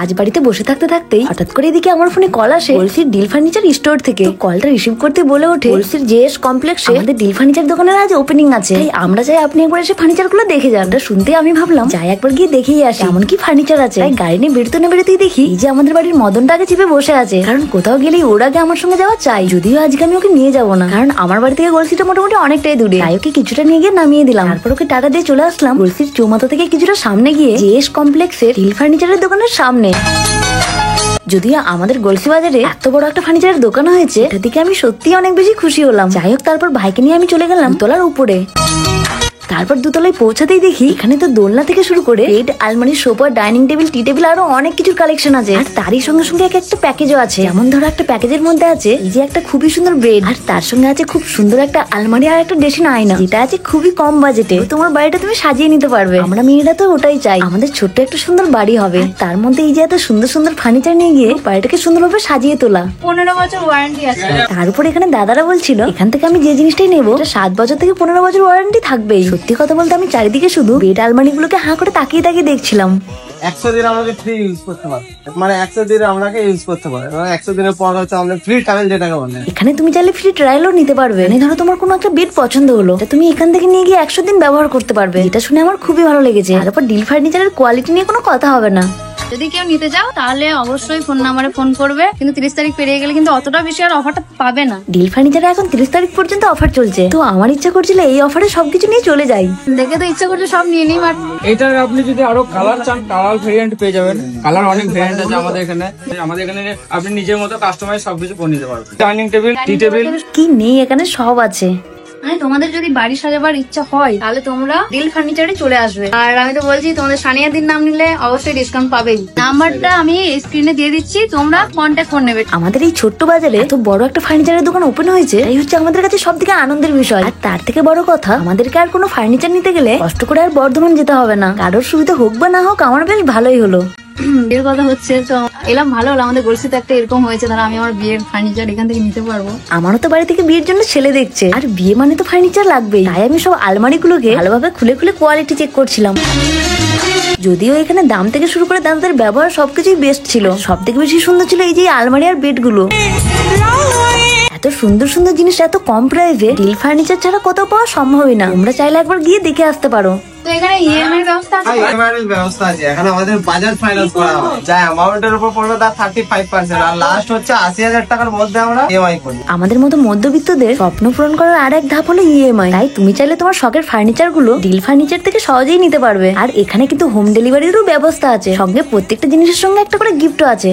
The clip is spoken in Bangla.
আজ বাড়িতে বসে থাকতে থাকতেই হঠাৎ করে এদিকে আমার ফোনে কল আসে গলসির ডিল ফার্নিচার স্টোর থেকে। কলটা রিসিভ করতে বলে ওঠে গলসির জেএস কমপ্লেক্সে আমাদের ডিল ফার্নিচার দোকানের আজ ওপেনিং আছে, তাই আমরা চাই আপনি একবার এসে ফার্নিচার গুলো দেখে যান। এটা শুনতে আমি ভাবলাম যাই একবার গিয়ে দেখেই আসি এমন কি ফার্নিচার আছে। তাই গাড়ি নিয়ে বেরোতে না বেরোতেই দেখি এই যে আমাদের বাড়ির মদনটা আগে চেপে বসে আছে, কারণ কোথাও গেলেই ওর আগে আমার সঙ্গে যাওয়া চাই। যদিও আজকে আমি ওকে নিয়ে যাবো না, কারণ আমার বাড়ি থেকে গলসিটা মোটামুটি অনেকটাই দূরে, তাই ওকে কিছুটা নিয়ে গিয়ে নামিয়ে দিলাম। তারপর ওকে টাটা দিয়ে চলে আসলাম গলসির চৌমাথা থেকে কিছুটা সামনে গিয়ে জেএস কমপ্লেক্সের ডিল ফার্নিচারের দোকানের সামনে। যদিও আমাদের গলসি বাজারে এত বড় একটা ফার্নিচারের দোকান হয়েছে, এটা দিকে আমি সত্যি অনেক বেশি খুশি হলাম। যাই হোক, তারপর ভাইকে নিয়ে আমি চলে গেলাম দোতলার উপরে। তারপর দোতলায় পৌঁছাতেই দেখি এখানে তো দোলনা থেকে শুরু করে বেড, আলমারি, সোফা, ডাইনিং টেবিল, টি টেবিল আরো অনেক কিছুর কালেকশন আছে। আর তারই সঙ্গে সঙ্গে একটা প্যাকেজও আছে। যেমন ধরো একটা প্যাকেজের মধ্যে আছে এই যে একটা খুবই সুন্দর বেড, আর তার সঙ্গে আছে খুব সুন্দর একটা আলমারি আর একটা ড্রেসিং আয়না, যেটা আছে খুবই কম বাজেটে। তোমার বাড়িটা তুমি সাজিয়ে নিতে পারবে। আমরা মেয়েরা তো ওটাই চাই, আমাদের ছোট্ট একটা সুন্দর বাড়ি হবে, তার মধ্যে এই যে এত সুন্দর সুন্দর ফার্নিচার নিয়ে গিয়ে বাড়িটাকে সুন্দরভাবে সাজিয়ে তোলা। 15 বছর ওয়ারেন্টি আছে। তার উপর এখানে দাদারা বলছিল এখান থেকে আমি যে জিনিসটাই নেবো 7 বছর থেকে 15 বছর ওয়ারেন্টি থাকবেই। সত্যি কথা বলতে আমি চারিদিকে শুধু বেড আলমারি গুলোকে হাঁ করে তাকিয়ে তাকিয়ে দেখছিলাম। 100 দিন আমাকে ফ্রি ইউজ করতে পারে, মানে 100 দিন আপনাকে ইউজ করতে পারে, 100 দিনের পর হচ্ছে আমাদের ফ্রি ট্রায়াল যেটাকে বলে। এখানে তুমি চাইলে ফ্রি ট্রায়ালও নিতে পারবে। মানে ধরো তোমার কোনো একটা বেড পছন্দ হলো, তুমি এখান থেকে নিয়ে গিয়ে 100 দিন ব্যবহার করতে পারবে। এটা শুনে আমার খুবই ভালো লেগেছে। তারপর ডিল ফার্নিচারের কোয়ালিটি নিয়ে কোনো কথা হবে না। যদি কেউ নিতে চাও তাহলে অবশ্যই ফোন নাম্বারে ফোন করবে, কিন্তু 30 তারিখ পেরিয়ে গেলে কিন্তু অতটা বেশি আর অফারটা পাবে না। ডিল ফার্নিচারে এখন 30 তারিখ পর্যন্ত অফার চলছে, তো আমার ইচ্ছা করছিল এই অফারে সবকিছু নিয়ে চলে যাই। দেখে তো ইচ্ছা করছে সব নিয়ে নিই, বাট এটার আপনি যদি আরো কালার চান কালার ভেরিয়েন্ট পেয়ে যাবেন। কালার অনেক ভেরিয়েন্ট আছে আমাদের এখানে। আপনি নিজের মতো কাস্টমাইজ সবকিছু করে নিতে পারবেন। ডাইনিং টেবিল, টি টেবিল কি নেই এখানে সব আছে। মানে তোমাদের যদি বাড়ি সাজাবার ইচ্ছা হয় তাহলে তোমরা ডিল ফার্নিচারে চলে আসবে। আর আমি তো বলছি তোমাদের সানিয়া দিন নাম নিলে অবশ্যই ডিসকাউন্ট পাবেই। নাম্বারটা আমি স্ক্রিনে দিয়ে দিচ্ছি, তোমরা কন্ট্যাক্ট করে নেবে। আমাদের এই ছোট্ট বাজারে এত বড় একটা ফার্নিচারের দোকান ওপেন হয়েছে, এই হচ্ছে আমাদের কাছে সব থেকে আনন্দের বিষয়। আর তার থেকে বড় কথা, আমাদেরকে আর কোনো ফার্নিচার নিতে গেলে কষ্ট করে আর বর্ধমান যেতে হবে না। কারোর সুবিধা হোক বা না হোক আমার বেশ ভালোই হলো। বিয়ের কথা হচ্ছে তো এলাম, ভালো হলো আমাদের গলসিতে একটা এরকম হয়েছে, তাহলে আমি আমার বিয়ের ফার্নিচার এখান থেকে নিতে পারবো। আমারও তো বাড়ি থেকে বিয়ের জন্য ছেলে দেখছে, আর বিয়ে মানে তো ফার্নিচার লাগবেই। তাই আমি সব আলমারি গুলোকে ভালোভাবে খুলে খুলে কোয়ালিটি চেক করছিলাম। যদিও এখানে দাম থেকে শুরু করে দামদের ব্যবহার সবকিছুই বেস্ট ছিল। সব থেকে বেশি সুন্দর ছিল এই যে আলমারি আর বেড গুলো। এত সুন্দর সুন্দর জিনিস এত কম প্রাইসে ডিল ফার্নিচার ছাড়া কোথাও পাওয়া সম্ভবই না। তোমরা চাইলে একবার গিয়ে দেখে আসতে পারো। তো এখানে ইএমআই ব্যবস্থা আছে। ইএমআই এর ব্যবস্থা আছে। এখানে আমাদের বাজাজ ফাইন্যান্স করা হয়, যা অ্যামাউন্টের উপর পড়বে তার 35%, আর লাস্ট হচ্ছে 80,000 টাকার মধ্যে আমরা ইএমআই করি। আমাদের মতো মধ্যবিত্তদের স্বপ্ন পূরণ করার আর এক ধাপ হলো ইএমআই। তাই তুমি চাইলে তোমার শখের ফার্নিচার গুলো ডিল ফার্নিচার থেকে সহজেই নিতে পারবে। আর এখানে কিন্তু হোম ডেলিভারিরও ব্যবস্থা আছে, সঙ্গে প্রত্যেকটা জিনিসের সঙ্গে একটা করে গিফটও আছে।